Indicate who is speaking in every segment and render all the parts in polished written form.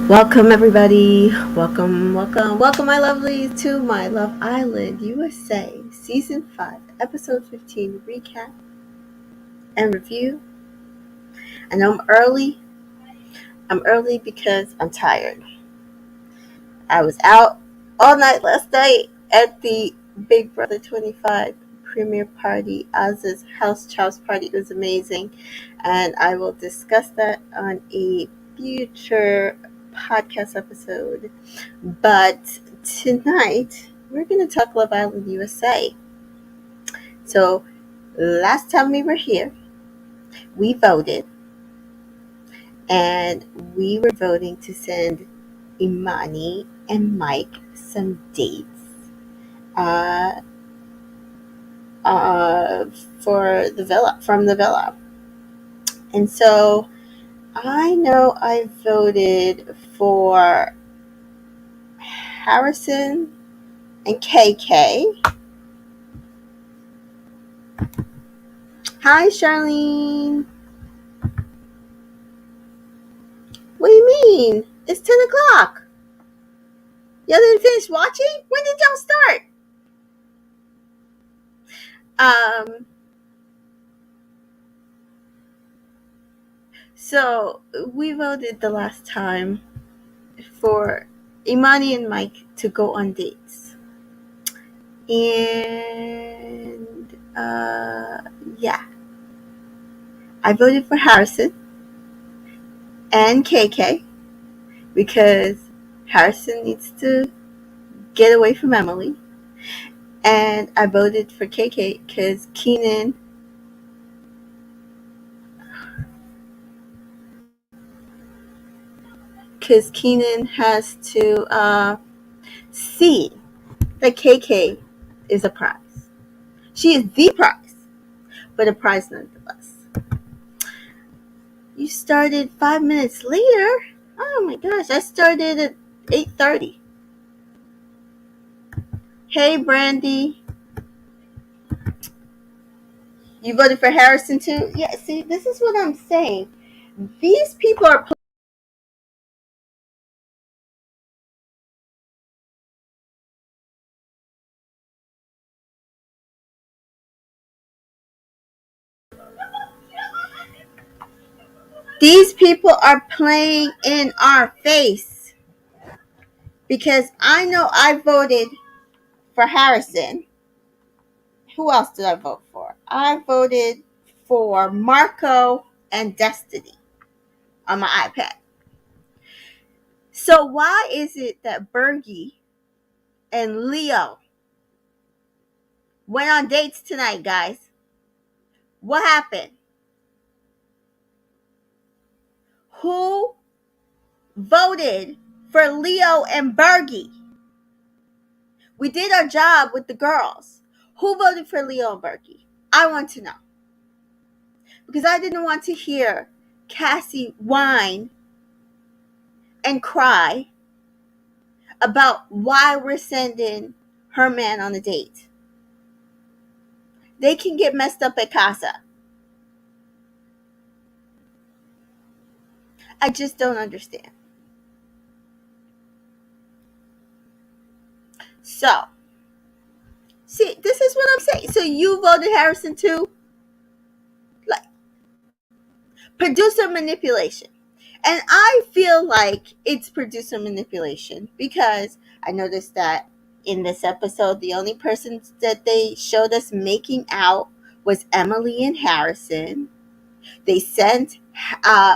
Speaker 1: Welcome, everybody. Welcome, my lovelies, to my Love Island USA Season 5, Episode 15 recap and review. I know I'm early. I'm early because I'm tired. I was out all night last night at the Big Brother 25 premiere party, Oz's house Charles party. It was amazing, and I will discuss that on a future podcast episode. But tonight, we're going to talk Love Island USA. So, last time we were here, we voted, and we were voting to send Imani and Mike some dates uh, uh, for the villa, from the villa. And so, I know I voted for Harrison and KK. Hi, Charlene. What do you mean? It's 10 o'clock. Y'all didn't finish watching? When did y'all start? Um, so we voted the last time for Imani and Mike to go on dates. And yeah, I voted for Harrison and KK because Harrison needs to get away from Emily. And I voted for KK because Keenan has to see that KK is a prize. She is the prize, but a prize nonetheless. You started 5 minutes later? Oh my gosh, I started at 8:30. Hey, Brandy. You voted for Harrison too? Yeah, see, this is what I'm saying. These people are playing in our face because I know I voted for Harrison. Who else did I vote for? I voted for Marco and Destiny on my iPad. So why is it that Bergie and Leo went on dates tonight, guys? What happened? Who voted for Leo and Bergie? We did our job with the girls. Who voted for Leo and Bergie? I want to know. Because I didn't want to hear Cassie whine and cry about why we're sending her man on a date. They can get messed up at Casa. I just don't understand. So, see, this is what I'm saying. So you voted Harrison too? Like, producer manipulation. And I feel like it's producer manipulation because I noticed that in this episode, the only persons that they showed us making out was Emily and Harrison. They sent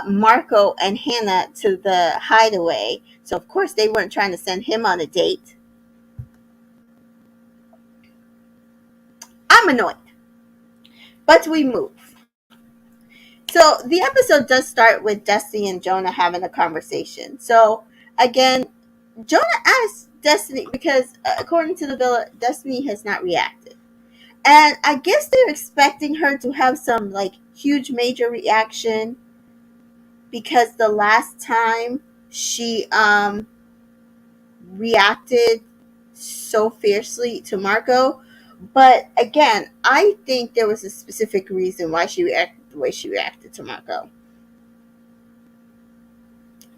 Speaker 1: Marco and Hannah to the hideaway. So, of course, they weren't trying to send him on a date. I'm annoyed. But we move. So, the episode does start with Destiny and Jonah having a conversation. So, again, Jonah asked Destiny because, according to the villa, Destiny has not reacted. And I guess they're expecting her to have some, like, huge major reaction because the last time she reacted so fiercely to Marco. But again, I think there was a specific reason why she reacted the way she reacted to Marco.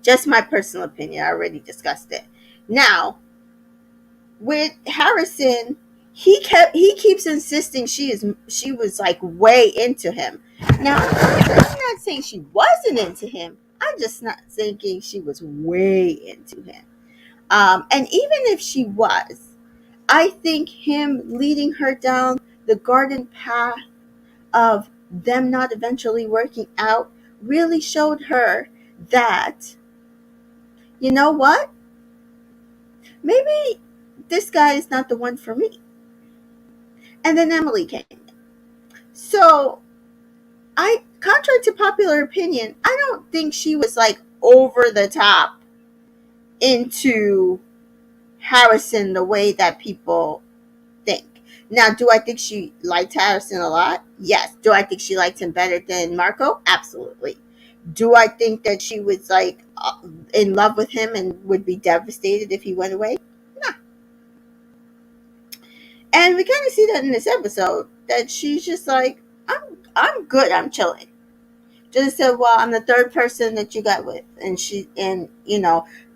Speaker 1: Just my personal opinion. I already discussed it. Now, with Harrison, he keeps insisting she was like way into him. Now, I'm not saying she wasn't into him. I'm just not thinking she was way into him. And even if she was, I think him leading her down the garden path of them not eventually working out really showed her that, you know what? Maybe this guy is not the one for me. And then Emily came. So, contrary to popular opinion, I don't think she was like over the top into Harrison the way that people think. Now, do I think she liked Harrison a lot? Yes. Do I think she liked him better than Marco? Absolutely. Do I think that she was like in love with him and would be devastated if he went away? No. And we kind of see that in this episode that she's just like, I'm good. I'm chilling. Just said, well, I'm the third person that you got with, and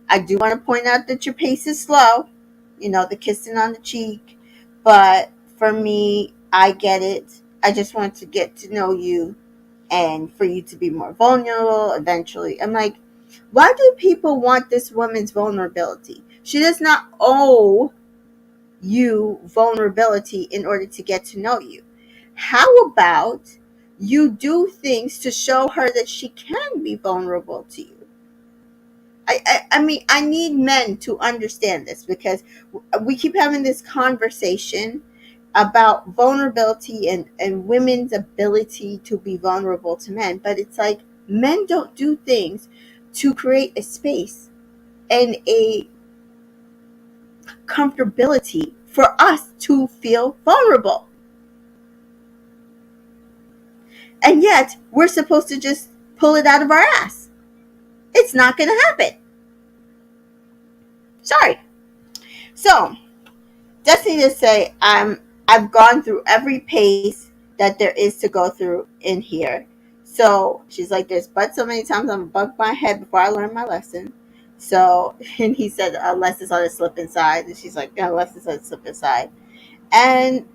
Speaker 1: I do want to point out that your pace is slow. The kissing on the cheek, but for me, I get it. I just want to get to know you, and for you to be more vulnerable. Eventually, I'm like, why do people want this woman's vulnerability? She does not owe you vulnerability in order to get to know you. How about you do things to show her that she can be vulnerable to you? I mean, I need men to understand this because we keep having this conversation about vulnerability and women's ability to be vulnerable to men. But it's like men don't do things to create a space and a comfortability for us to feel vulnerable. And yet, we're supposed to just pull it out of our ass. It's not going to happen. Sorry. So, Destiny to say, I've gone through every pace that there is to go through in here. So, she's like, there's but so many times I'm bugged my head before I learn my lesson. So, and he said, unless it's on a slip inside. And she's like, yeah, unless it's on a slip inside. And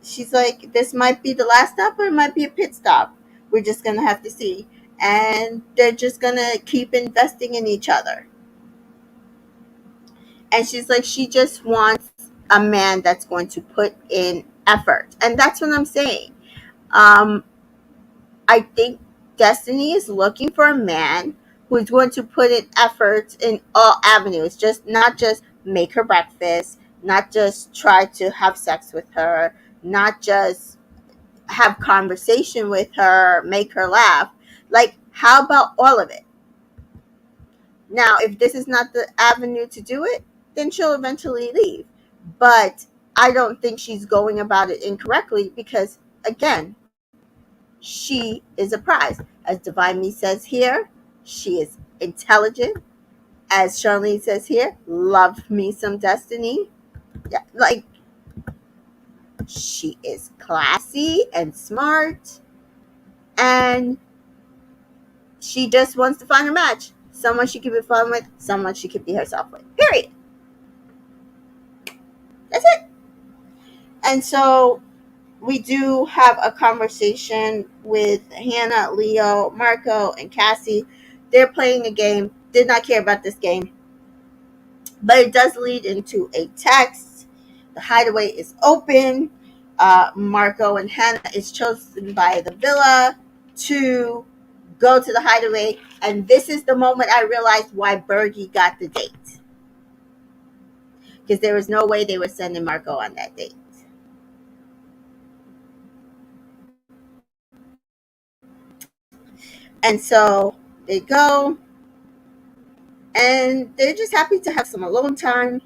Speaker 1: she's like, this might be the last stop or it might be a pit stop. We're just going to have to see. And they're just going to keep investing in each other. And she's like, she just wants a man that's going to put in effort. And that's what I'm saying. I think Destiny is looking for a man who is going to put in effort in all avenues. Just not just make her breakfast, not just try to have sex with her, not just have conversation with her, make her laugh. Like, how about all of it? Now, if this is not the avenue to do it, then she'll eventually leave. But I don't think she's going about it incorrectly because, again, she is a prize. As Divine Me says here, she is intelligent. As Charlene says here, love me some Destiny. Yeah, like, she is classy and smart. And she just wants to find a match. Someone she could be fun with, someone she could be herself with. Period. That's it. And so we do have a conversation with Hannah, Leo, Marco, and Cassie. They're playing a game. Did not care about this game. But it does lead into a text. The hideaway is open. Marco and Hannah is chosen by the villa to go to the hideaway. And this is the moment I realized why Bergie got the date. Because there was no way they were sending Marco on that date. And so they go, and they're just happy to have some alone time.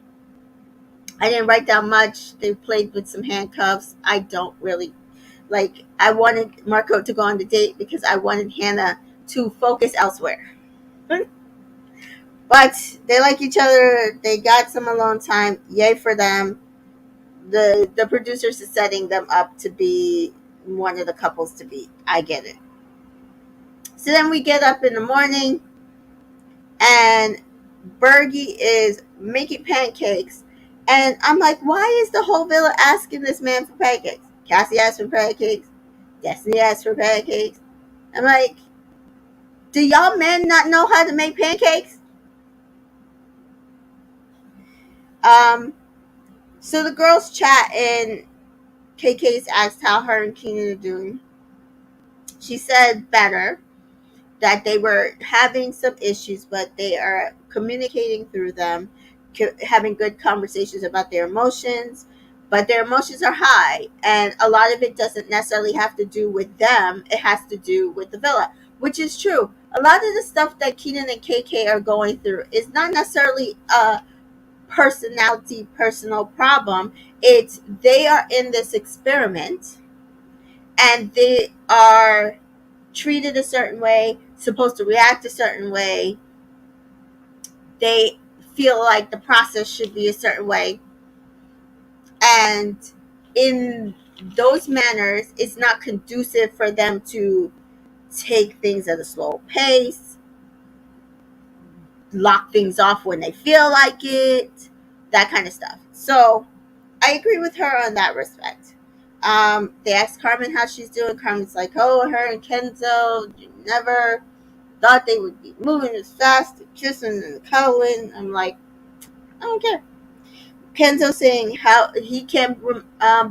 Speaker 1: I didn't write down much. They played with some handcuffs. I don't really like. I wanted Marco to go on the date because I wanted Hannah to focus elsewhere. But they like each other. They got some alone time. Yay for them. The producers are setting them up to be one of the couples to be. I get it. So then we get up in the morning. and Bergie is making pancakes. And I'm like, why is the whole villa asking this man for pancakes? Cassie asked for pancakes. Destiny asked for pancakes. I'm like, do y'all men not know how to make pancakes? Um, so the girls chat and KK's asked how her and Keenan are doing. She said better, that they were having some issues, but they are communicating through them, having good conversations about their emotions. But their emotions are high, and a lot of it doesn't necessarily have to do with them. It has to do with the villa, which is true. A lot of the stuff that Keenan and KK are going through is not necessarily a personal problem. It's they are in this experiment, and they are treated a certain way, supposed to react a certain way. They feel like the process should be a certain way. And in those manners, it's not conducive for them to take things at a slow pace, lock things off when they feel like it, that kind of stuff. So I agree with her on that respect. They asked Carmen how she's doing. Carmen's like, oh, her and Kenzo never thought they would be moving as fast, kissing and cuddling. I'm like, I don't care. Kenzo saying how he can't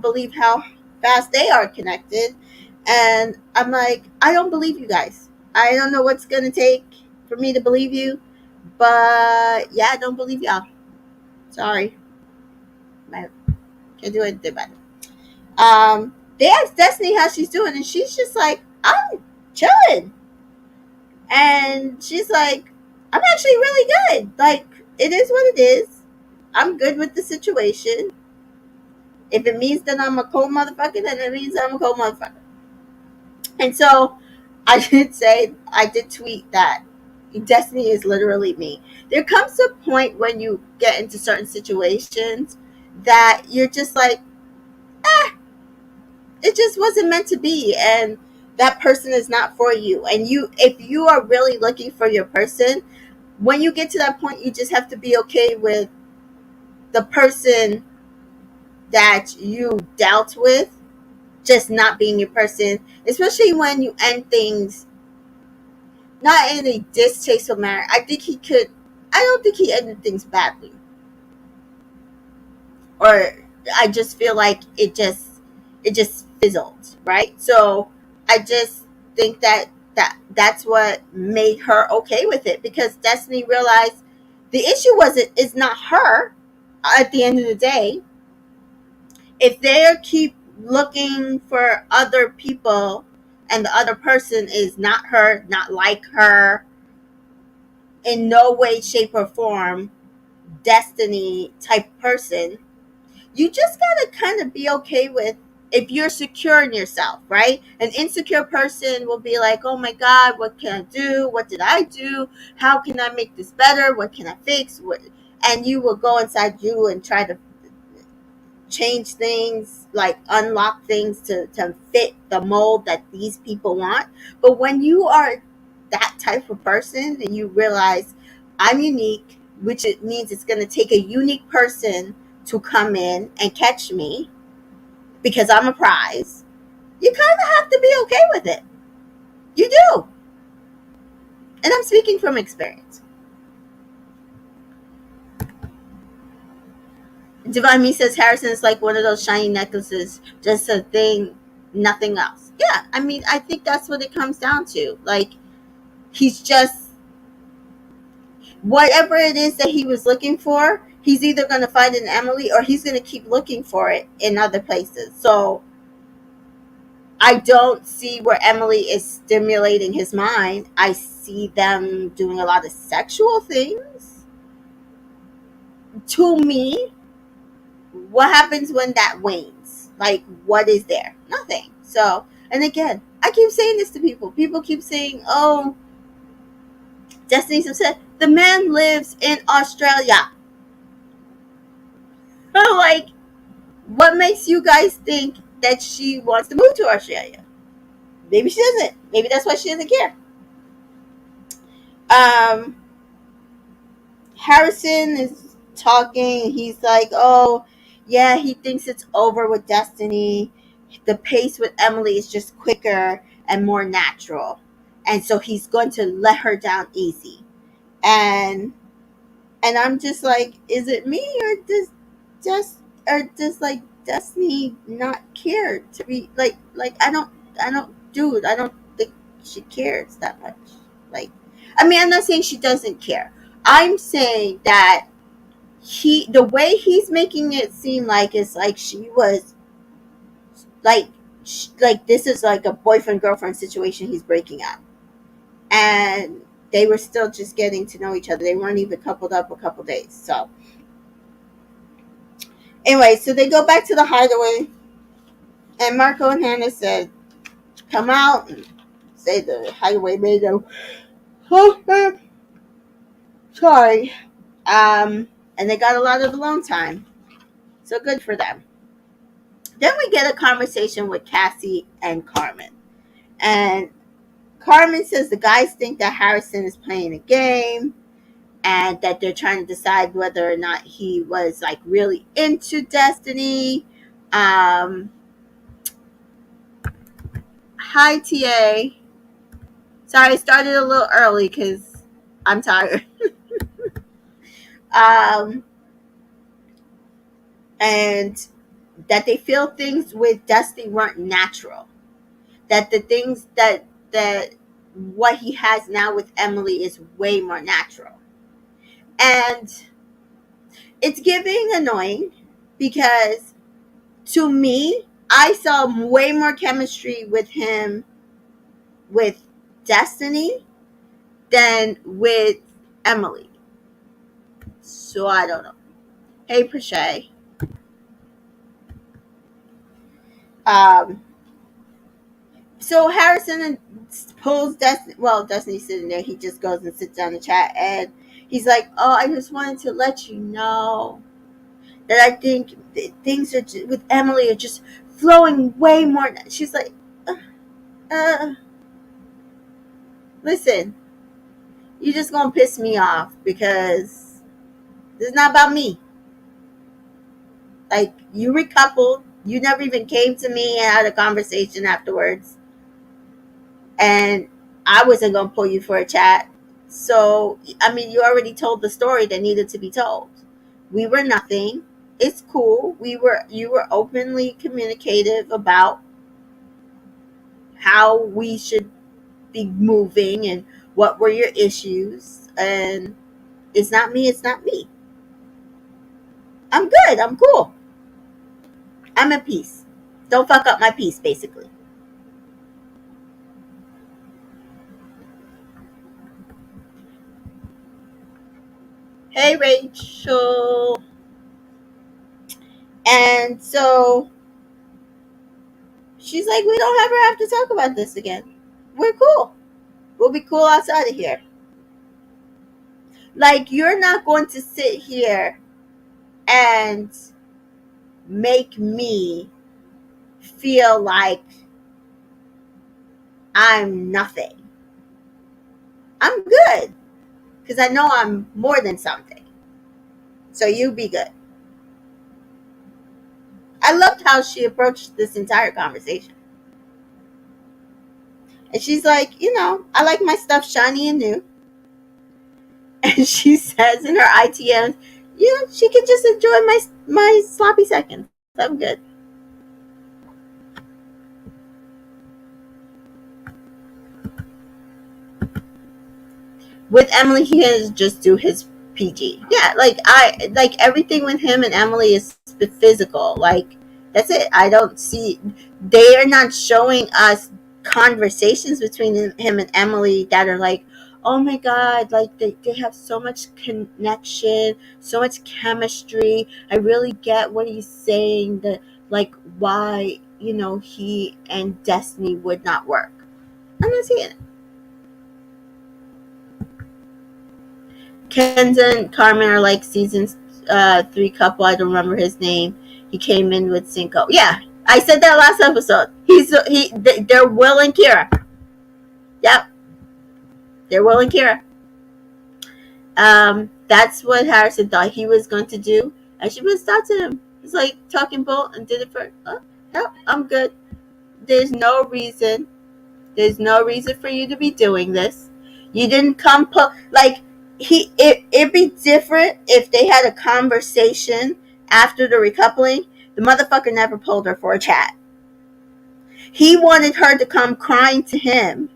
Speaker 1: believe how fast they are connected. And I'm like, I don't believe you guys. I don't know what's going to take for me to believe you. But yeah, I don't believe y'all. Sorry. I can't do anything about it. They asked Destiny how she's doing, and she's just like, I'm chilling. And she's like, I'm actually really good. Like, it is what it is. I'm good with the situation. If it means that I'm a cold motherfucker, then it means I'm a cold motherfucker. And so I did tweet that Destiny is literally me. There comes a point when you get into certain situations that you're just like, it just wasn't meant to be. And that person is not for you. And if you are really looking for your person, when you get to that point, you just have to be okay with the person that you dealt with just not being your person, especially when you end things not in a distasteful manner. I don't think he ended things badly. Or I just feel like it just fizzled, right? So I just think that's what made her okay with it, because Destiny realized the issue is not her at the end of the day. If they keep looking for other people and the other person is not her, not like her, in no way, shape, or form, Destiny type person, you just gotta kind of be okay with, if you're secure in yourself, right? An insecure person will be like, oh my God, what can I do? What did I do? How can I make this better? What can I fix? And you will go inside you and try to change things, like unlock things to fit the mold that these people want. But when you are that type of person and you realize I'm unique, which it means it's going to take a unique person to come in and catch me because I'm a prize, you kind of have to be okay with it. You do. And I'm speaking from experience. Divine Me says Harrison is like one of those shiny necklaces, just a thing, nothing else. Yeah, I mean, I think that's what it comes down to. Like, he's just, whatever it is that he was looking for, he's either going to find it in Emily or he's going to keep looking for it in other places. So I don't see where Emily is stimulating his mind. I see them doing a lot of sexual things. To me, what happens when that wanes? Like, what is there? Nothing. So, and again, I keep saying this to people. People keep saying, oh, Destiny's upset. The man lives in Australia. Like, what makes you guys think that she wants to move to Australia? Maybe she doesn't. Maybe that's why she doesn't care. Um, Harrison is talking. He's like, oh, yeah, he thinks it's over with Destiny. The pace with Emily is just quicker and more natural. And so he's going to let her down easy. And I'm just like, is it me, or does like Destiny not care to be like I don't think she cares that much. Like, I mean, I'm not saying she doesn't care. I'm saying that the way he's making it seem like it's like she was like like this is like a boyfriend girlfriend situation he's breaking up, and they were still just getting to know each other. They weren't even coupled up a couple days. So anyway, so they go back to the hideaway, and Marco and Hannah said, "Come out and say the hideaway made them." Sorry. And they got a lot of alone time, so good for them. Then we get a conversation with Cassie and Carmen, and Carmen says the guys think that Harrison is playing a game, and that they're trying to decide whether or not he was like really into Destiny. Hi, TA. Sorry, I started a little early because I'm tired. um, and that they feel things with Destiny weren't natural. That the things that what he has now with Emily is way more natural. And it's giving annoying because to me, I saw way more chemistry with him with Destiny than with Emily. So I don't know. Hey, Prashay. Um, so Harrison pulls Destiny. Well, Destiny's sitting there. He just goes and sits down to chat, and he's like, "Oh, I just wanted to let you know that I think things are with Emily are just flowing way more." She's like, uh, "Listen, you're just gonna piss me off because this is not about me. Like, you recoupled. You never even came to me and had a conversation afterwards. And I wasn't going to pull you for a chat. So, I mean, you already told the story that needed to be told. We were nothing. It's cool. You were openly communicative about how we should be moving and what were your issues. And it's not me. It's not me. I'm good. I'm cool. I'm at peace. Don't fuck up my peace, basically. Hey, Rachel. And so she's like, we don't ever have to talk about this again. We're cool. We'll be cool outside of here. Like, you're not going to sit here and make me feel like I'm nothing. I'm good because I know I'm more than something. So you be good. I loved how she approached this entire conversation. And she's like, I like my stuff shiny and new. And she says in her ITMs, she can just enjoy my sloppy seconds. I'm good. With Emily, he can just do his PG. Yeah, like everything with him and Emily is physical. Like, that's it. I don't see, they are not showing us conversations between him and Emily that are like, oh my god, like they have so much connection, so much chemistry. I really get what he's saying, that like why he and Destiny would not work. I'm not seeing it. Kenza and Carmen are like season 3 couple. I don't remember his name. He came in with Cinco. Yeah, I said that last episode. They're Will and Kira. Yep, they're Will and Kira. That's what Harrison thought he was going to do. And she was talking to him. He's like talking bull and did it for, oh, no, I'm good. There's no reason. There's no reason for you to be doing this. You didn't come, like, it'd be different if they had a conversation after the recoupling. The motherfucker never pulled her for a chat. He wanted her to come crying to him.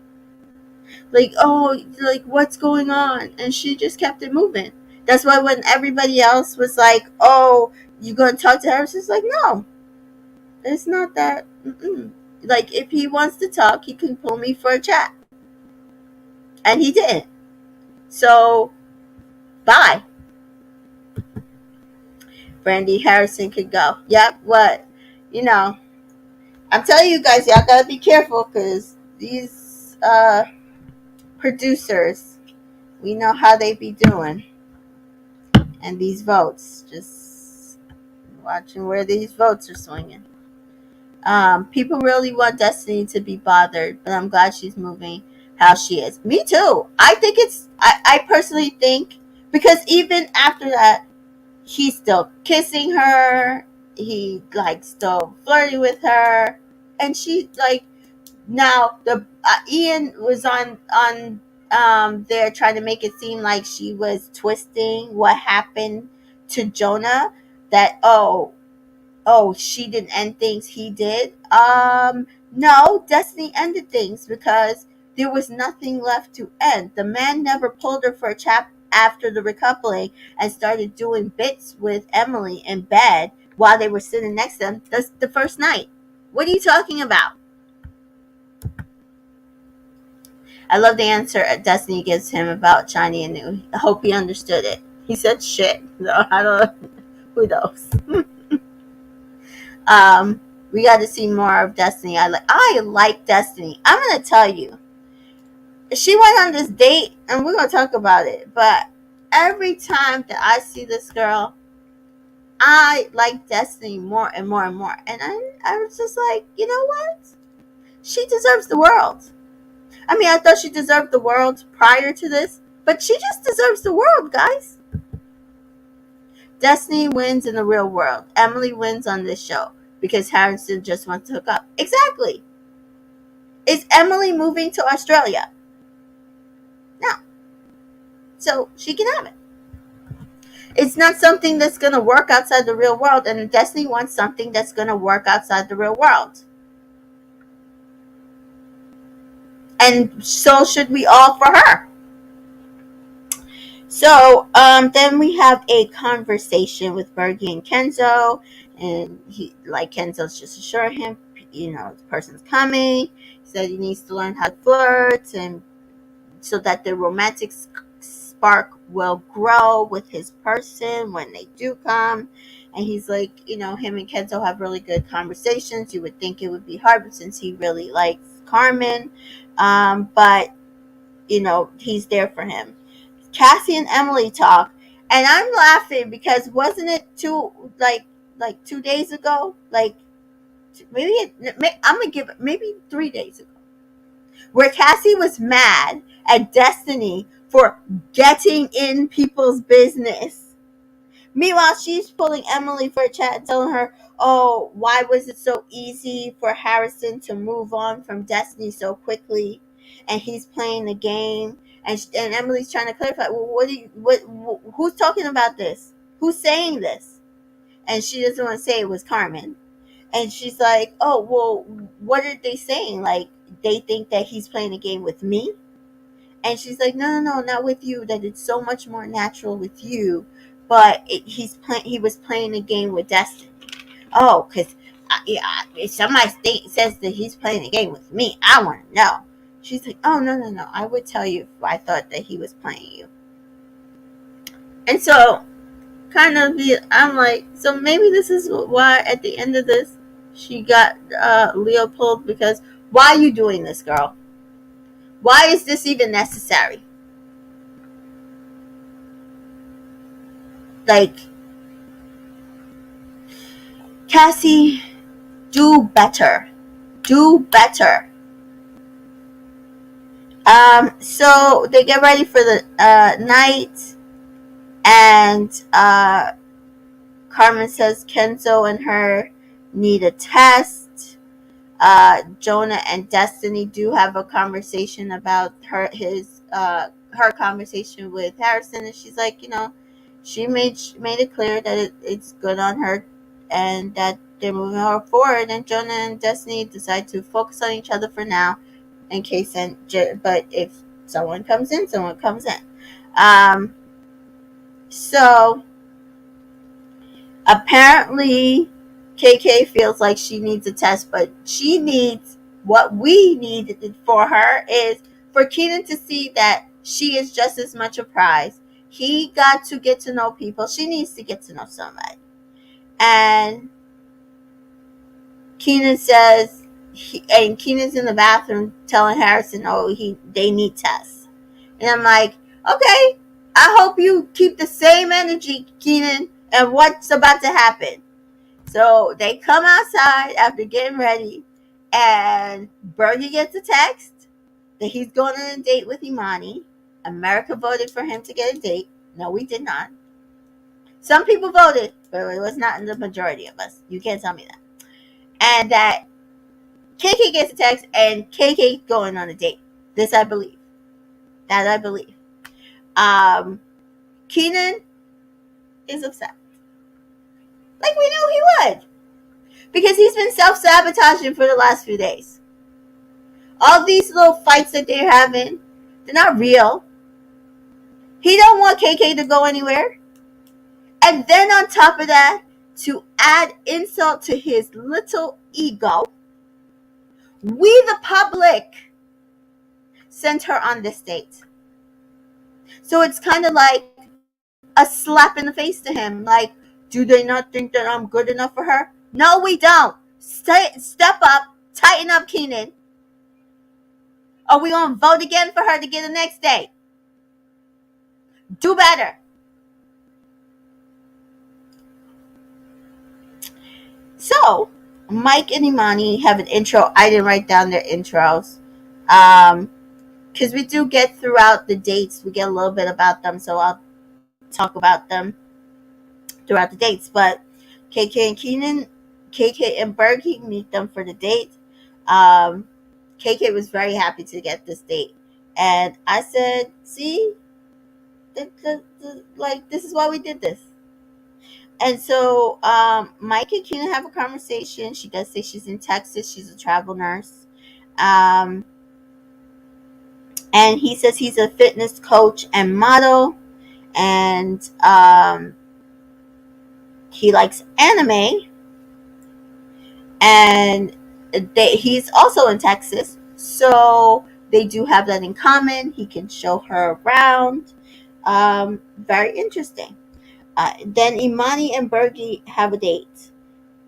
Speaker 1: Like, oh, like, what's going on? And she just kept it moving. That's why when everybody else was like, oh, you going to talk to her? She's like, no, it's not that. Mm-mm. Like, if he wants to talk, he can pull me for a chat. And he didn't. So, bye. Brandy Harrison could go. Yep, what? You know, I'm telling you guys, y'all gotta be careful because these producers, we know how they be doing. And these votes, just watching where these votes are swinging. People really want Destiny to be bothered, but I'm glad she's moving how she is. Me too. I think I personally think, because even after that, he's still kissing her. He like still flirting with her, and she like now the Ian was on there trying to make it seem like she was twisting what happened to Jonah. That she didn't end things, he did. No, Destiny ended things because there was nothing left to end. The man never pulled her for a chat after the recoupling and started doing bits with Emily in bed while they were sitting next to them. That's the first night. What are you talking about? I love the answer Destiny gives him about Johnny and New. I hope he understood it. He said shit. No, I don't. Who knows? We got to see more of Destiny. I like Destiny. I'm gonna tell you, she went on this date, and we're gonna talk about it. But every time that I see this girl, I like Destiny more and more and more. And I was just like, you know what? She deserves the world. I mean, I thought she deserved the world prior to this, but she just deserves the world, guys. Destiny wins in the real world. Emily wins on this show because Harrison just wants to hook up. Exactly. Is Emily moving to Australia? No. So she can have it. It's not something that's going to work outside the real world, and Destiny wants something that's going to work outside the real world. And so should we all for her. So then we have a conversation with Bergie and Kenzo, and Kenzo's just assuring him, the person's coming. He said he needs to learn how to flirt, and so that the romantic spark will grow with his person when they do come. And he's like, him and Kenzo have really good conversations. You would think it would be hard, but since he really likes Carmen, but he's there for him. Cassie and Emily talk, and I'm laughing because wasn't it 2 days ago? I'm gonna give it maybe 3 days ago, where Cassie was mad at Destiny for getting in people's business. Meanwhile, she's pulling Emily for a chat and telling her, oh, why was it so easy for Harrison to move on from Destiny so quickly? And he's playing the game. And Emily's trying to clarify, well, who's talking about this? Who's saying this? And she doesn't want to say it was Carmen. And she's like, oh, well, what are they saying? Like, they think that he's playing a game with me? And she's like, no, not with you. That it's so much more natural with you. But he was playing a game with Destiny. Oh, because if somebody says that he's playing a game with me, I want to know. She's like, oh, no. I would tell you if I thought that he was playing you. And so, I'm like, so maybe this is why at the end of this, she got Leo pulled, because why are you doing this, girl? Why is this even necessary? Like, Cassie, do better. Do better. So they get ready for the night. And Carmen says Kenzo and her need a test. Jonah and Destiny do have a conversation about her conversation with Harrison, and she's like, she made it clear that it's good on her, and that they're moving her forward. And Jonah and Destiny decide to focus on each other for now, in case but if someone comes in, someone comes in. So apparently, KK feels like she needs a test, but she needs what we needed for her is for Keenan to see that she is just as much a prize. He got to get to know people. She needs to get to know somebody. And Keenan says, and Keenan's in the bathroom telling Harrison, "Oh, they need tests." And I'm like, okay, I hope you keep the same energy, Keenan. And what's about to happen? So they come outside after getting ready, and Bergie gets a text that he's going on a date with Imani. America voted for him to get a date. No, we did not. Some people voted, but it was not in the majority of us. You can't tell me that. And that KK gets a text, and KK going on a date. This I believe. That I believe. Keenan is upset. Like we knew he would. Because he's been self-sabotaging for the last few days. All these little fights that they're having, they're not real. He don't want KK to go anywhere. And then on top of that, to add insult to his little ego, we the public sent her on this date. So it's kind of like a slap in the face to him. Like, do they not think that I'm good enough for her? No, we don't. Step up, tighten up, Keenan. Or we gonna vote again for her to get the next date. Do better. So, Mike and Imani have an intro. I didn't write down their intros. Because we do get throughout the dates, we get a little bit about them, so I'll talk about them throughout the dates. But KK and Keenan, KK and Bergie meet them for the date. KK was very happy to get this date. And I said, see, like, this is why we did this. And so Mike and Keenan have a conversation. She does say she's in Texas. She's a travel nurse. And he says he's a fitness coach and model. And he likes anime. And he's also in Texas. So they do have that in common. He can show her around. Very interesting. Then Imani and Bergie have a date.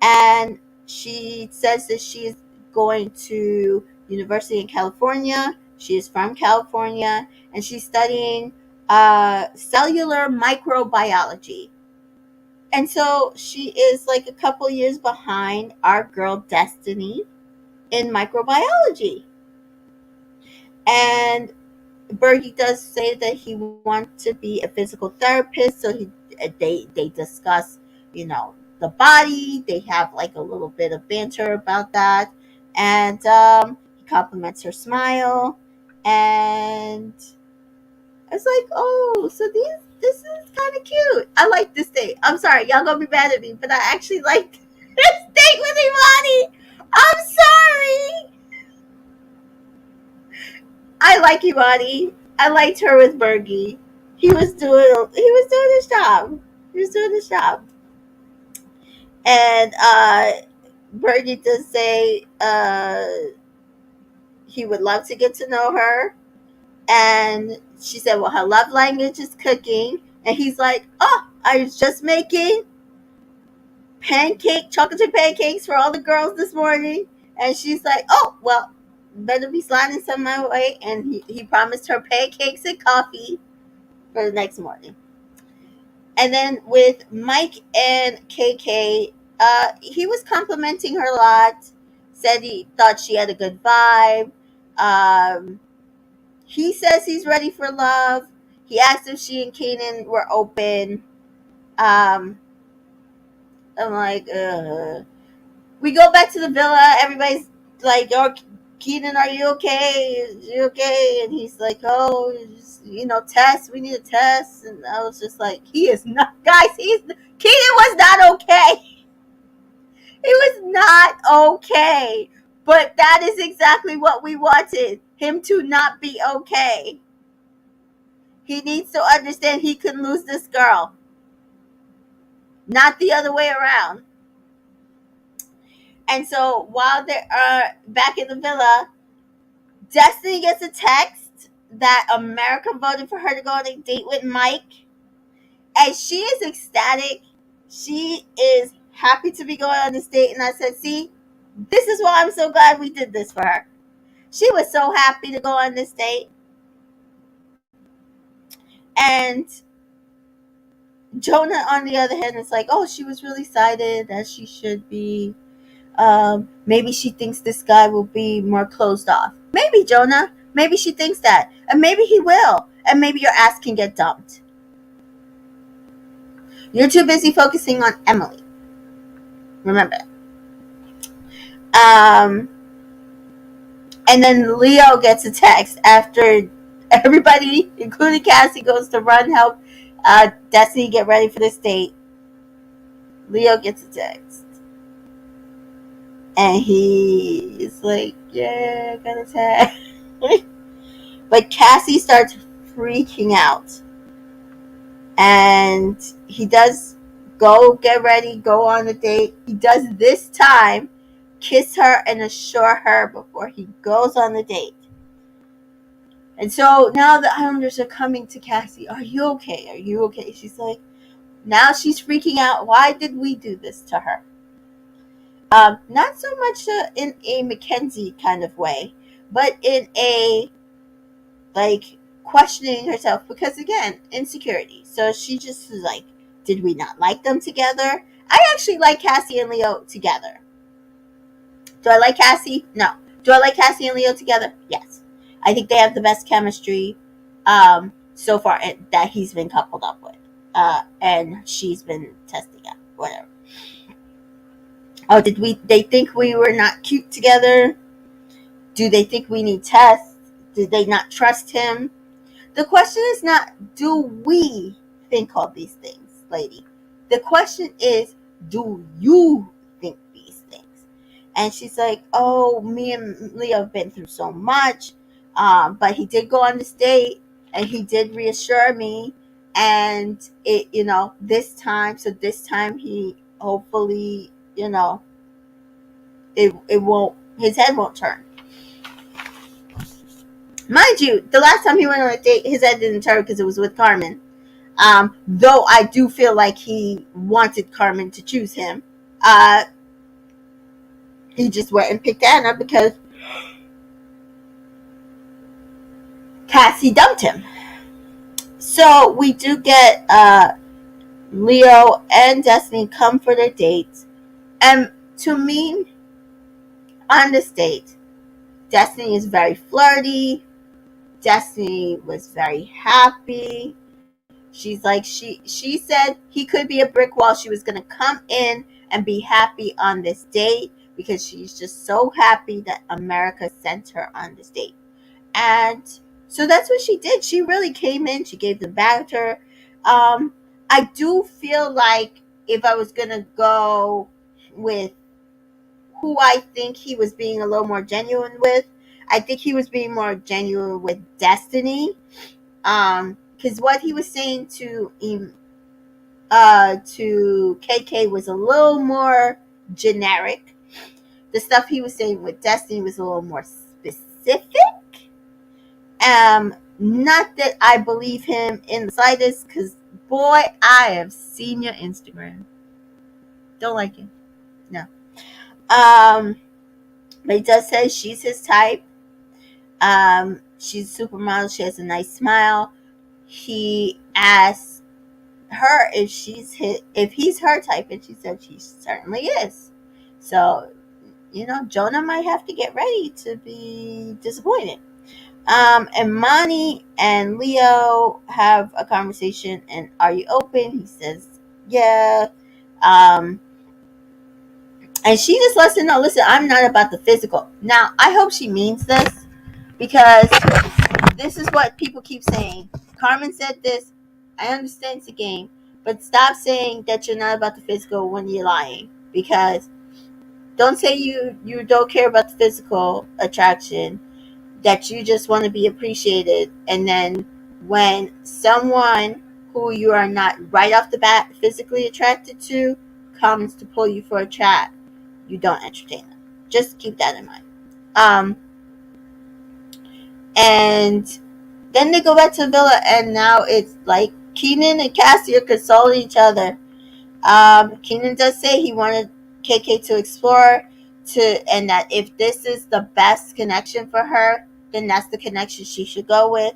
Speaker 1: And she says that she's going to university in California. She is from California, and she's studying cellular microbiology. And so she is like a couple years behind our girl Destiny in microbiology. And Bergie does say that he wants to be a physical therapist, so they discuss, the body. They have like a little bit of banter about that, and he compliments her smile, and it's like, oh, so this is kind of cute. I like this date. I'm sorry, y'all gonna be mad at me, but I actually like this date with Imani. I'm sorry. I like Imani. I liked her with Bergie. He was doing his job. He was doing his job. And Bergie does say he would love to get to know her. And she said, well, her love language is cooking. And he's like, oh, I was just making chocolate chip pancakes for all the girls this morning. And she's like, oh, well, better be sliding some my way. And he promised her pancakes and coffee for the next morning. And then with Mike and KK, he was complimenting her a lot. Said he thought she had a good vibe. He says he's ready for love. he asked if she and Kanan were open. I'm like, we go back to the villa. Everybody's like, "Oh, Keenan, are you okay? You okay?" And he's like, "Oh, test. We need a test." And I was just like, "He is not, guys. Keenan was not okay. He was not okay." But that is exactly what we wanted him to not be okay. He needs to understand he can lose this girl, not the other way around. And so while they are back in the villa, Destiny gets a text that America voted for her to go on a date with Mike. And she is ecstatic. She is happy to be going on this date. And I said, see, this is why I'm so glad we did this for her. She was so happy to go on this date. And Jonah, on the other hand, is like, oh, she was really excited, as she should be. Maybe she thinks this guy will be more closed off. Maybe, Jonah. Maybe she thinks that. And maybe he will. And maybe your ass can get dumped. You're too busy focusing on Emily. Remember. And then Leo gets a text after everybody, including Cassie, goes to run help Destiny get ready for this date. Leo gets a text. And he's like, yeah, I got a text. But Cassie starts freaking out. And he does go get ready, go on a date. He does this time kiss her and assure her before he goes on the date. And so now the Islanders are coming to Cassie. Are you okay? Are you okay? She's like, now she's freaking out. Why did we do this to her? Not so much in a Mackenzie kind of way, but in a like questioning herself, because again, insecurity. So she just was like, did we not like them together? I actually like Cassie and Leo together. Do I like Cassie? No. Do I like Cassie and Leo together? Yes. I think they have the best chemistry so far that he's been coupled up with. And she's been testing out. Whatever. Oh, they think we were not cute together? Do they think we need tests? Did they not trust him? The question is not, do we think all these things, lady? The question is, do you think these things? And she's like, oh, me and Leo have been through so much. But he did go on this date and he did reassure me. And it, this time he hopefully, it won't, his head won't turn. Mind you, the last time he went on a date, his head didn't turn because it was with Carmen. Though I do feel like he wanted Carmen to choose him. He just went and picked Anna because Cassie dumped him. So we do get Leo and Destiny come for their dates. And to me, on this date, Destiny is very flirty. Destiny was very happy. She's like, she said he could be a brick wall. She was going to come in and be happy on this date because she's just so happy that America sent her on this date. And so that's what she did. She really came in. She gave them banter. I do feel like if I was going to go with who I think he was being a little more genuine with, I think he was being more genuine with Destiny. Because what he was saying to KK was a little more generic. The stuff he was saying with Destiny was a little more specific. Not that I believe him in the slightest, because boy, I have seen your Instagram. Don't like it. No. But he does say she's his type. She's a supermodel. She has a nice smile. He asked her if he's her type, and she said she certainly is. So, Jonah might have to get ready to be disappointed. Imani and Leo have a conversation, and are you open? He says, yeah. Um, and she just lets him know, listen, I'm not about the physical. Now, I hope she means this because this is what people keep saying. Carmen said this. I understand it's a game, but stop saying that you're not about the physical when you're lying. Because don't say you don't care about the physical attraction, that you just want to be appreciated, and then when someone who you are not right off the bat physically attracted to comes to pull you for a chat, you don't entertain them. Just keep that in mind. Um, and then they go back to the villa, and now it's like Keenan and Cassie are consoling each other. Keenan does say he wanted KK to explore, and that if this is the best connection for her, then that's the connection she should go with.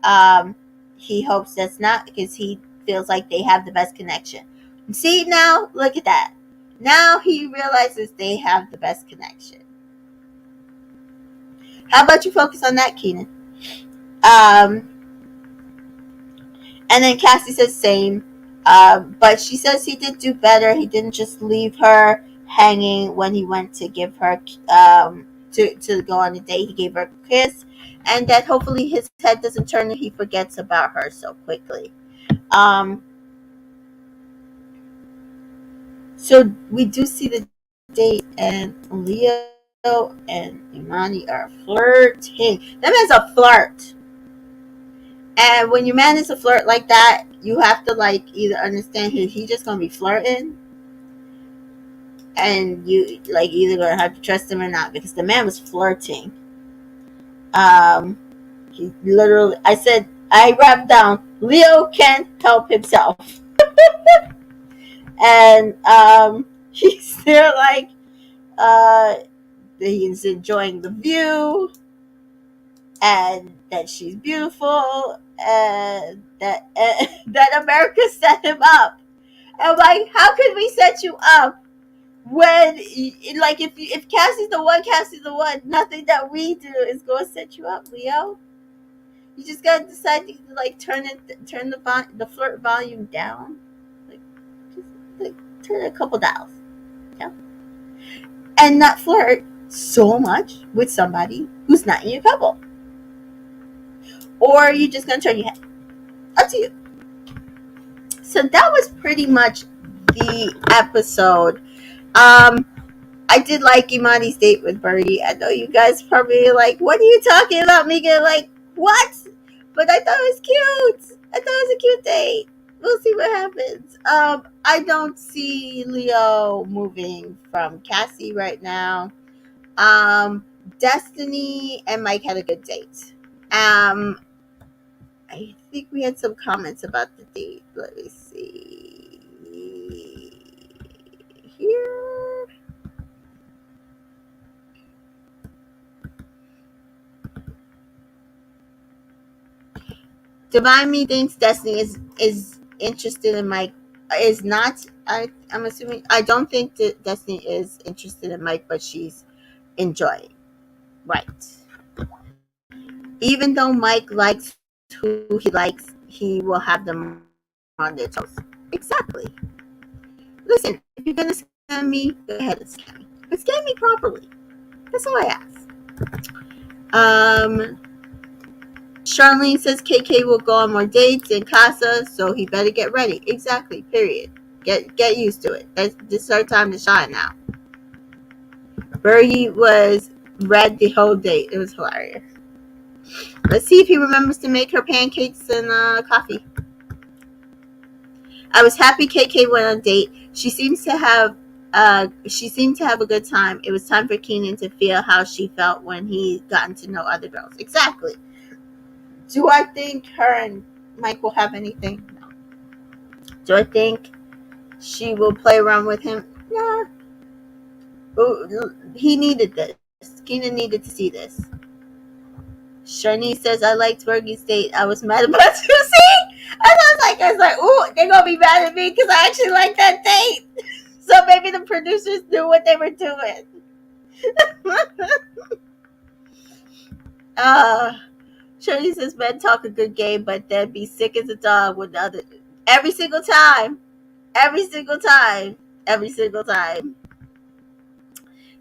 Speaker 1: Um, he hopes that's not, because he feels like they have the best connection. See, now look at that. Now he realizes they have the best connection. How about you focus on that, Keenan? Um, and then Cassie says same. But she says he did do better. He didn't just leave her hanging when he went to give her to go on a date. He gave her a kiss, and that hopefully his head doesn't turn and he forgets about her so quickly. Um, so we do see the date, and Leo and Imani are flirting. That man's a flirt. And when your man is a flirt like that, you have to like either understand he just gonna be flirting, and you like either gonna have to trust him or not, because the man was flirting. Um, he literally, I said, I wrapped down. Leo can't help himself, and he's there like uh, he's enjoying the view, and that she's beautiful, and that that America set him up. I'm like, how could we set you up when, like, if Cassie's the one, Cassie's the one. Nothing that we do is going to set you up, Leo. You just gotta decide to like turn the flirt volume down, like just like turn a couple dials, yeah, and not flirt so much with somebody who's not in your couple, or you just gonna turn your head. Up to you. So that was pretty much the episode. Um, I did like Imani's date with Birdie. I know you guys probably like, what are you talking about, Mika? Like, what? But I thought it was cute. I thought it was a cute date. We'll see what happens. I don't see Leo moving from Cassie right now. Destiny and Mike had a good date. I think we had some comments about the date. Let me see here. Divine Me thinks Destiny is interested in Mike. Is not. I'm assuming. I don't think that Destiny is interested in Mike, but she's enjoying. Right. Even though Mike likes who he likes, he will have them on their toes. Exactly. Listen, if you're gonna scam me, go ahead and scam me. But scam me properly. That's all I ask. Charlene says KK will go on more dates in Casa, so he better get ready. Exactly. Period. Get used to it. This is our time to shine now. Birdie was read the whole date. It was hilarious. Let's see if he remembers to make her pancakes and coffee. I was happy KK went on a date. She seemed to have a good time. It was time for Keenan to feel how she felt when he gotten to know other girls. Exactly. Do I think her and Mike will have anything? No. Do I think she will play around with him? Nah. He needed this. Keenan needed to see this. Shani says, I liked Fergie's date. I was mad about you. See? I was like, ooh, they're going to be mad at me because I actually liked that date. So maybe the producers knew what they were doing. Shirley says men talk a good game, but then be sick as a dog with the other every single time. Every single time. Every single time.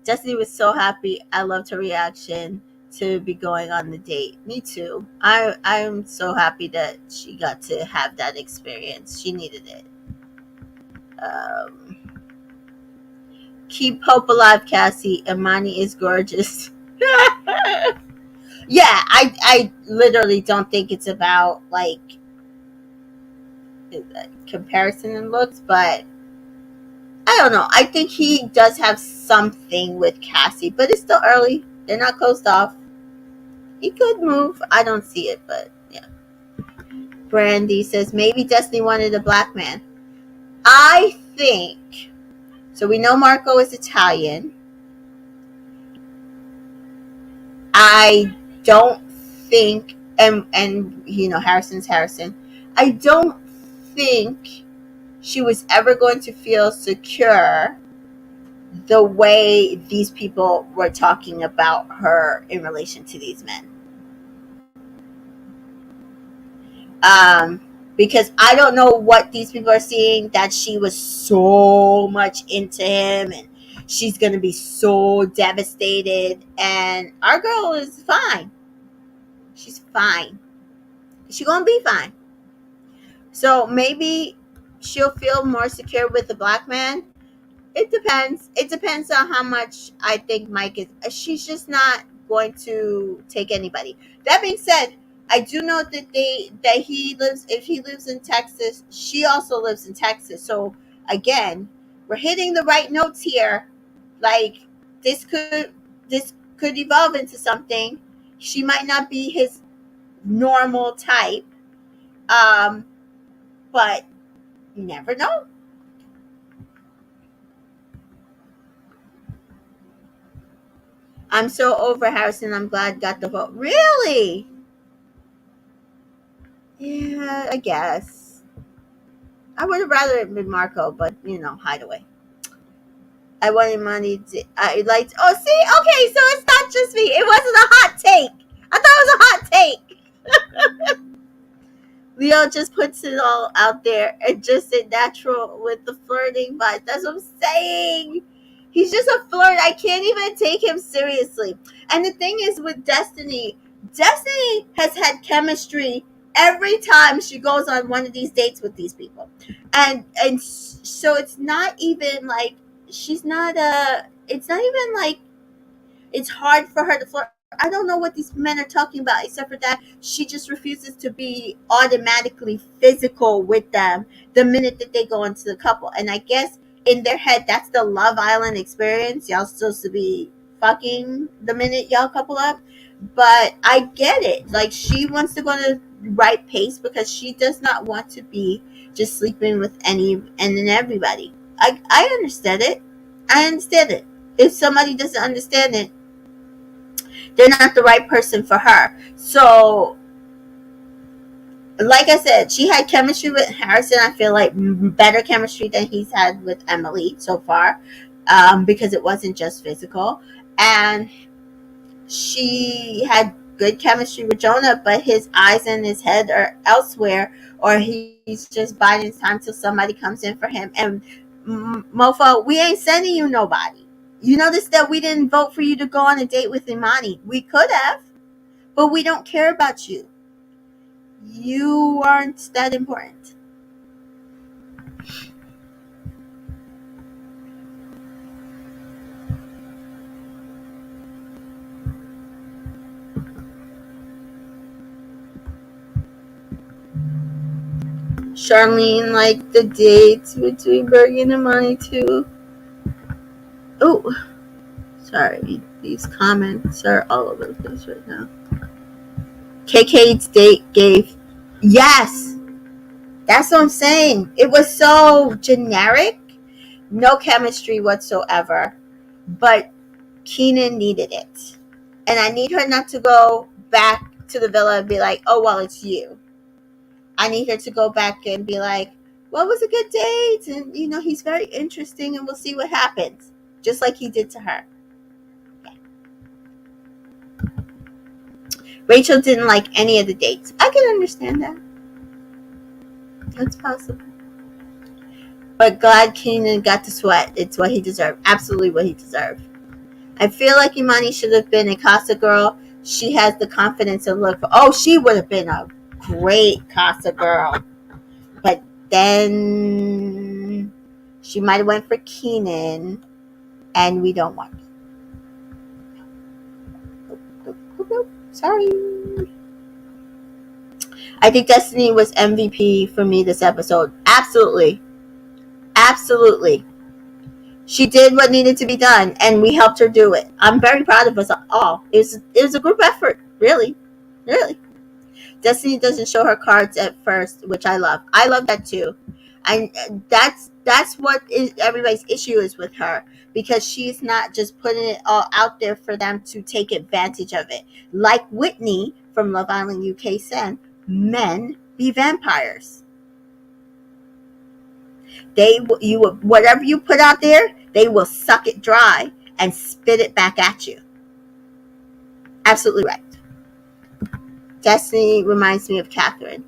Speaker 1: Destiny was so happy. I loved her reaction to be going on the date. Me too. I'm so happy that she got to have that experience. She needed it. Um, Keep hope alive, Cassie. Imani is gorgeous. Yeah, I literally don't think it's about like comparison in looks, but I don't know. I think he does have something with Cassie, but it's still early. They're not closed off. He could move. I don't see it, but yeah. Brandy says maybe Destiny wanted a black man. I think so. We know Marco is Italian. I don't think, and you know Harrison's Harrison. I don't think she was ever going to feel secure the way these people were talking about her in relation to these men. Because I don't know what these people are seeing, that she was so much into him and she's going to be so devastated. And our girl is fine. She's fine. She's going to be fine. So maybe she'll feel more secure with the black man. It depends. It depends on how much I think Mike is. She's just not going to take anybody. That being said, I do know that he lives. If he lives in Texas, she also lives in Texas. So again, we're hitting the right notes here. Like this could evolve into something. She might not be his normal type, but you never know. I'm so over Harrison. I'm glad got the vote. Really? Yeah, I guess. I would have rather it been Marco, but you know, Hideaway. I wanted money to. I liked. Oh, see, okay, so it's not just me. It wasn't a hot take. I thought it was a hot take. Leo just puts it all out there and just a natural with the flirting vibes. That's what I'm saying. He's just a flirt. I can't even take him seriously. And the thing is with Destiny, Destiny has had chemistry every time she goes on one of these dates with these people. And so it's not even like she's not a it's not even like it's hard for her to flirt. I don't know what these men are talking about, except for that she just refuses to be automatically physical with them the minute that they go into the couple. And I guess in their head, that's the Love Island experience. Y'all supposed to be fucking the minute y'all couple up. But I get it. Like, she wants to go to the right pace because she does not want to be just sleeping with any and then everybody. I understand it. I understand it. If somebody doesn't understand it, they're not the right person for her. So, like I said, she had chemistry with Harrison. I feel like better chemistry than he's had with Emily so far, because it wasn't just physical. And she had good chemistry with Jonah, but his eyes and his head are elsewhere, or he's just biding his time till somebody comes in for him. And Mofo, we ain't sending you nobody. You notice that we didn't vote for you to go on a date with Imani. We could have, but we don't care about you. You aren't that important. Charlene liked the dates between Bergen and Imani too. Oh, sorry. These comments are all over the place right now. KK's date gave. Yes! That's what I'm saying. It was so generic. No chemistry whatsoever. But Keenan needed it. And I need her not to go back to the villa and be like, oh, well, it's you. I need her to go back and be like, well, it was a good date. And, you know, he's very interesting and we'll see what happens. Just like he did to her. Rachel didn't like any of the dates. I can understand that. That's possible. But glad Keenan got to sweat. It's what he deserved. Absolutely what he deserved. I feel like Imani should have been a Casa girl. She has the confidence and look. She would have been a great Casa girl. But then she might have went for Keenan, and we don't want it. Sorry. I think Destiny was MVP for me this episode. Absolutely. She did what needed to be done, and we helped her do it. I'm very proud of us all. It was a group effort, really. Destiny doesn't show her cards at first, which I love. I love that too. And that's what everybody's issue is with her, because she's not just putting it all out there for them to take advantage of it. Like Whitney from Love Island UK said, men be vampires. Whatever you put out there, they will suck it dry and spit it back at you. Absolutely right. Destiny reminds me of Catherine.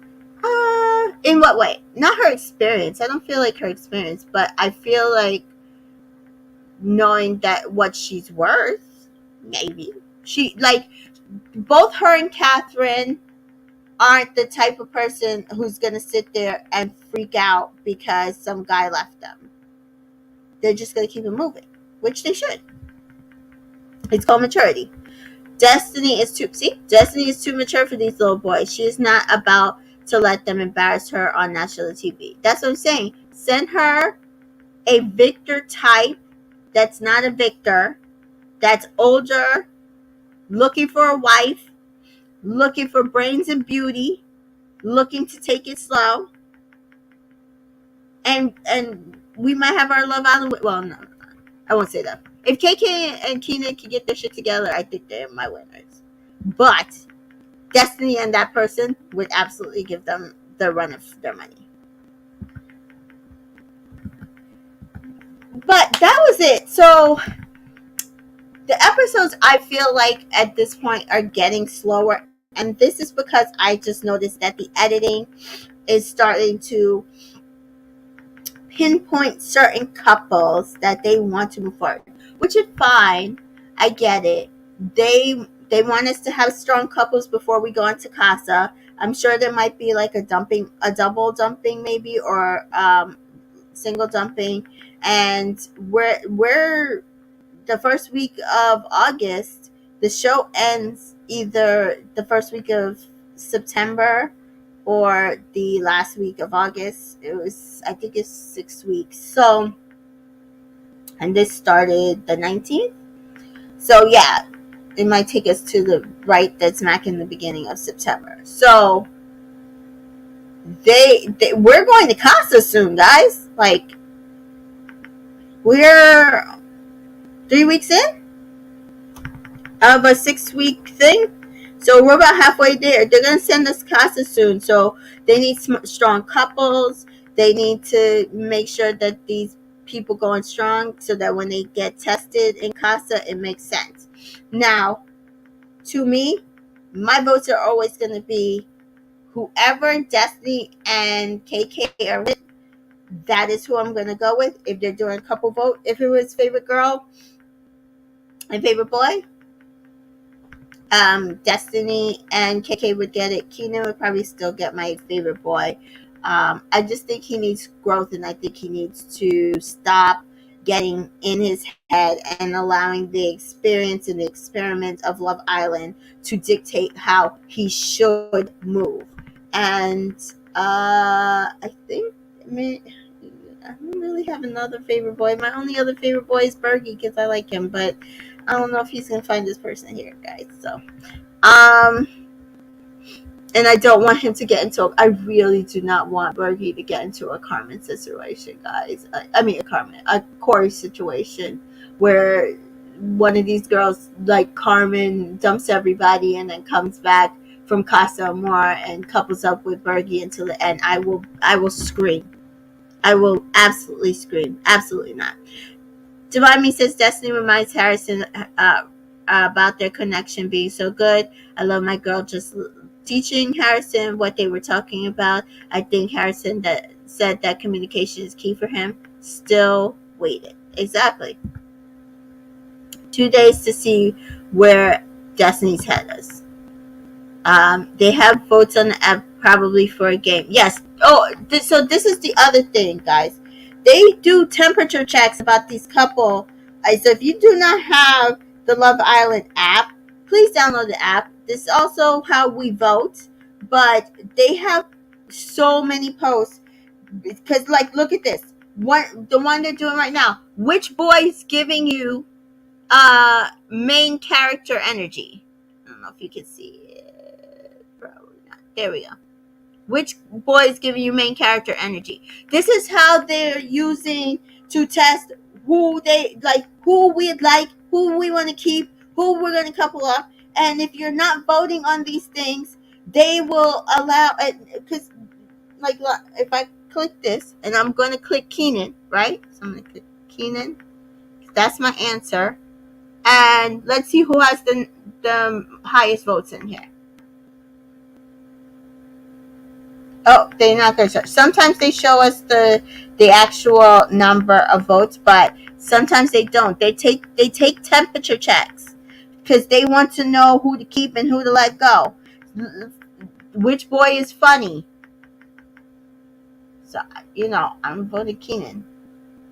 Speaker 1: In what way? Not her experience. I don't feel like her experience, but I feel like knowing that what she's worth, maybe. Both her and Catherine aren't the type of person who's going to sit there and freak out because some guy left them. They're just going to keep it moving, which they should. It's called maturity. Destiny is too mature for these little boys. She is not about to let them embarrass her on national TV. That's what I'm saying. Send her a Victor type that's not a Victor, that's older, looking for a wife, looking for brains and beauty, looking to take it slow, and we might have our Love Island. Well, no, I won't say that. If KK and Keenan can get their shit together, I think they're my winners. But Destiny and that person would absolutely give them the run of their money. But that was it. So the episodes, I feel like at this point, are getting slower. And this is because I just noticed that the editing is starting to pinpoint certain couples that they want to move forward, which is fine. I get it. They want us to have strong couples before we go into Casa. I'm sure there might be like a double dumping maybe, or single dumping. And we're the first week of August. The show ends either the first week of September or the last week of August. I think it's 6 weeks. So, and this started the 19th. So yeah, it might take us to the right that's smack in the beginning of September. So we're going to Casa soon, guys. Like, we're 3 weeks in of a 6-week thing. So we're about halfway there. They're going to send us Casa soon. So they need strong couples. They need to make sure that these people going strong so that when they get tested in Casa, it makes sense. Now, to me, my votes are always going to be whoever Destiny and KK are with. That is who I'm going to go with. If they're doing a couple vote, if it was favorite girl and favorite boy, Destiny and KK would get it. Keenan would probably still get my favorite boy. I just think he needs growth, and I think he needs to stop getting in his head and allowing the experience and the experiment of Love Island to dictate how he should move. And I think, I don't really have another favorite boy. My only other favorite boy is Bergie because I like him, but I don't know if he's gonna find this person here, guys. So, and I don't want him to get into. I really do not want Bergie to get into a Carmen situation, guys. A Corey situation where one of these girls, like Carmen, dumps everybody and then comes back from Casa Amor and couples up with Bergie until the end. I will scream. I will absolutely scream. Absolutely not. Divine Me says Destiny reminds Harrison about their connection being so good. I love my girl just teaching Harrison what they were talking about. I think Harrison that said that communication is key for him. Still waited. Exactly. 2 days to see where Destiny's head us. They have votes on the app probably for a game. Yes. Oh, so this is the other thing, guys. They do temperature checks about these couple. So if you do not have the Love Island app, please download the app. This is also how we vote, but they have so many posts because, like, look at this. The one they're doing right now. Which boy is giving you main character energy? I don't know if you can see it. Probably not. There we go. Which boy is giving you main character energy? This is how they're using to test who they like, who we'd like, who we want to keep, who we're going to couple up. And if you're not voting on these things, they will allow it. Because, like, if I click this and I'm going to click Keenan, right? So I'm going to click Keenan. That's my answer. And let's see who has the highest votes in here. Oh, they're not going to show. Sometimes they show us the actual number of votes, but sometimes they don't. They take temperature checks because they want to know who to keep and who to let go. Which boy is funny? So, I'm voting Keenan.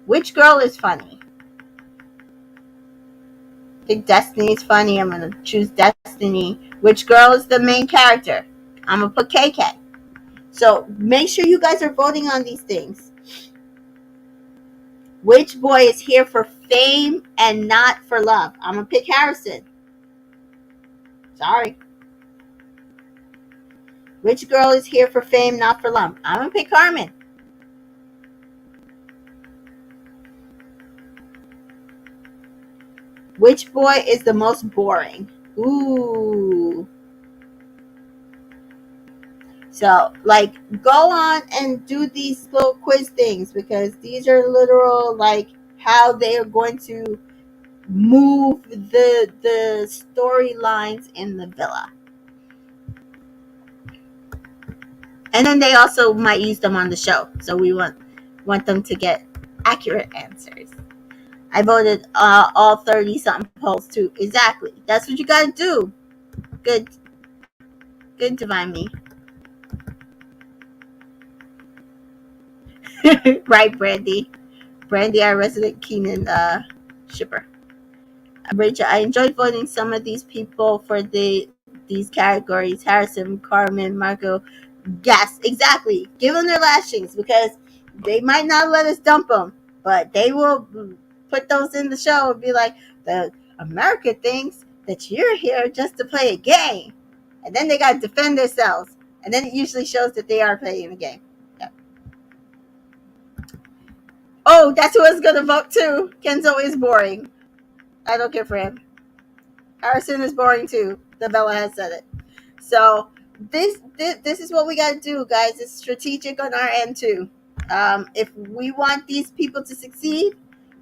Speaker 1: Which girl is funny? I think Destiny is funny. I'm going to choose Destiny. Which girl is the main character? I'm going to put KK. So make sure you guys are voting on these things. Which boy is here for fame and not for love? I'm going to pick Harrison. Sorry. Which girl is here for fame, not for love? I'm going to pick Carmen. Which boy is the most boring? Ooh. So, like, go on and do these little quiz things because these are literal, like, how they are going to move the storylines in the villa. And then they also might use them on the show. So we want them to get accurate answers. I voted all 30-something polls, too. Exactly. That's what you got to do. Good, Divine Me. Right, Brandy, our resident Keenan shipper. Rachel, I enjoyed voting some of these people for these categories. Harrison, Carmen, Marco. Yes, exactly. Give them their lashings because they might not let us dump them, but they will put those in the show and be like, the America thinks that you're here just to play a game. And then they got to defend themselves. And then it usually shows that they are playing a game. Oh, that's who I was going to vote too. Kenzo is boring. I don't care for him. Harrison is boring too. The Bella has said it. So this is what we got to do, guys. It's strategic on our end too. If we want these people to succeed,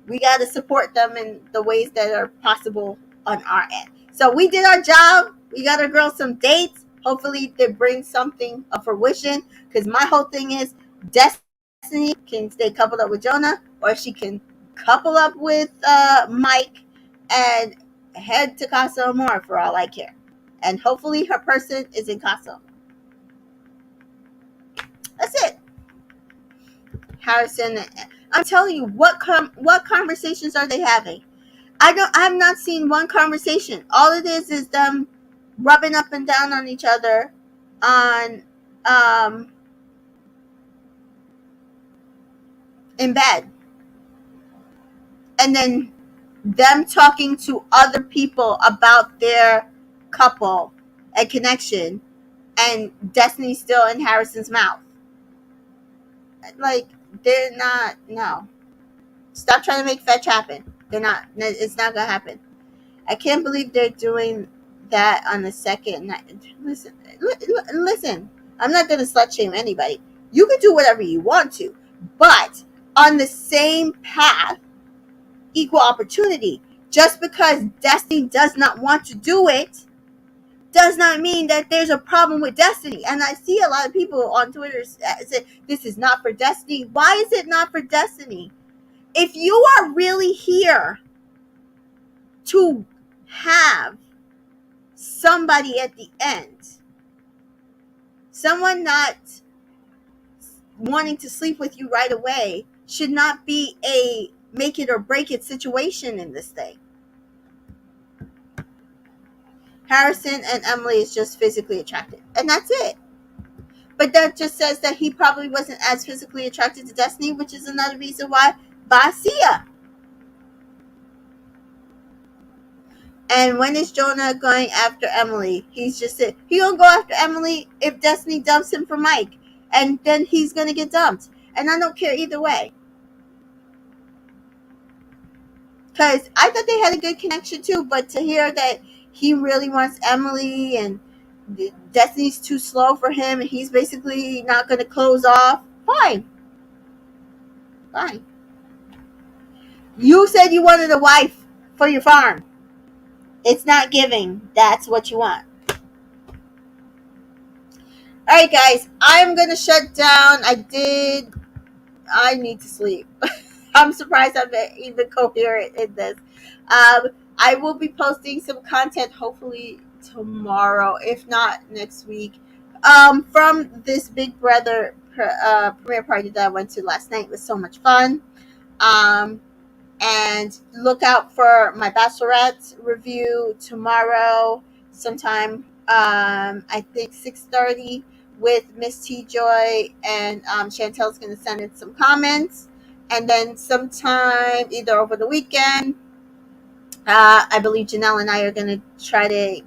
Speaker 1: we got to support them in the ways that are possible on our end. So we did our job. We got our girls some dates. Hopefully they bring something of fruition because my whole thing is Destiny can stay coupled up with Jonah, or she can couple up with Mike and head to Casa Amor for all I care. And hopefully her person is in Casa. That's it. Harrison, I'm telling you, what conversations are they having? I've not seen one conversation. All it is them rubbing up and down on each other on in bed. And then them talking to other people about their couple and connection, and Destiny still in Harrison's mouth. Like, they're not, no. Stop trying to make fetch happen. They're not, it's not gonna happen. I can't believe they're doing that on the second night. Listen, I'm not gonna slut shame anybody. You can do whatever you want to, but on the same path, equal opportunity. Just because Destiny does not want to do it does not mean that there's a problem with Destiny. And I see a lot of people on Twitter say this is not for Destiny. Why is it not for Destiny? If you are really here to have somebody at the end, someone not wanting to sleep with you right away should not be a make it or break it situation in this thing. Harrison and Emily is just physically attracted, and that's it. But that just says that he probably wasn't as physically attracted to Destiny, which is another reason why Basia. And when is Jonah going after Emily? He's just said he gonna go after Emily if Destiny dumps him for Mike, and then he's gonna get dumped. And I don't care either way, because I thought they had a good connection too. But to hear that he really wants Emily and Destiny's too slow for him, and he's basically not gonna close off. Fine. You said you wanted a wife for your farm. It's not giving. That's what you want. Alright, guys. I'm going to shut down. I need to sleep. I'm surprised I'm even coherent in this. I will be posting some content hopefully tomorrow, if not next week, from this Big Brother premiere party that I went to last night. It was so much fun. And look out for my Bachelorette review tomorrow sometime, I think 6:30 with Miss T Joy, and Chantel's going to send in some comments. And then sometime either over the weekend, I believe Janelle and I are going to try to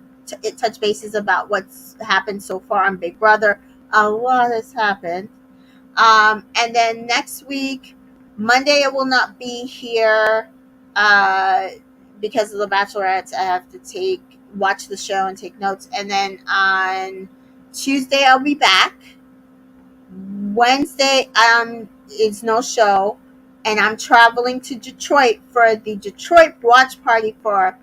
Speaker 1: touch bases about what's happened so far on Big Brother. A lot has happened. And then next week, Monday, I will not be here because of the Bachelorettes. I have to watch the show and take notes. And then on Tuesday, I'll be back. Wednesday, is no show. And I'm traveling to Detroit for the Detroit watch party for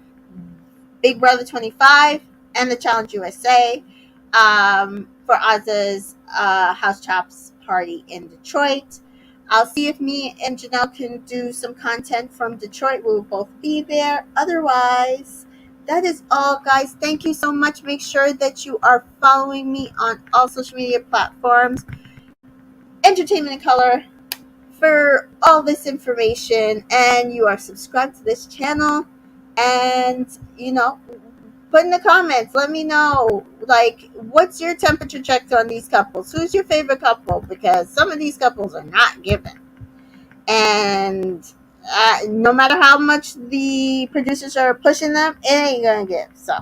Speaker 1: Big Brother 25 and the Challenge USA for Oz's House Chops party in Detroit. I'll see if me and Janelle can do some content from Detroit. We will both be there. Otherwise, that is all, guys. Thank you so much. Make sure that you are following me on all social media platforms. Entertainment in Color for all this information. And you are subscribed to this channel. And, put in the comments. Let me know, what's your temperature check on these couples? Who's your favorite couple? Because some of these couples are not given. And no matter how much the producers are pushing them, it ain't going to give. So,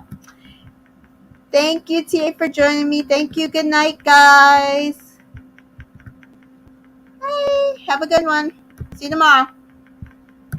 Speaker 1: thank you, TA, for joining me. Thank you. Good night, guys. Bye. Have a good one. See you tomorrow.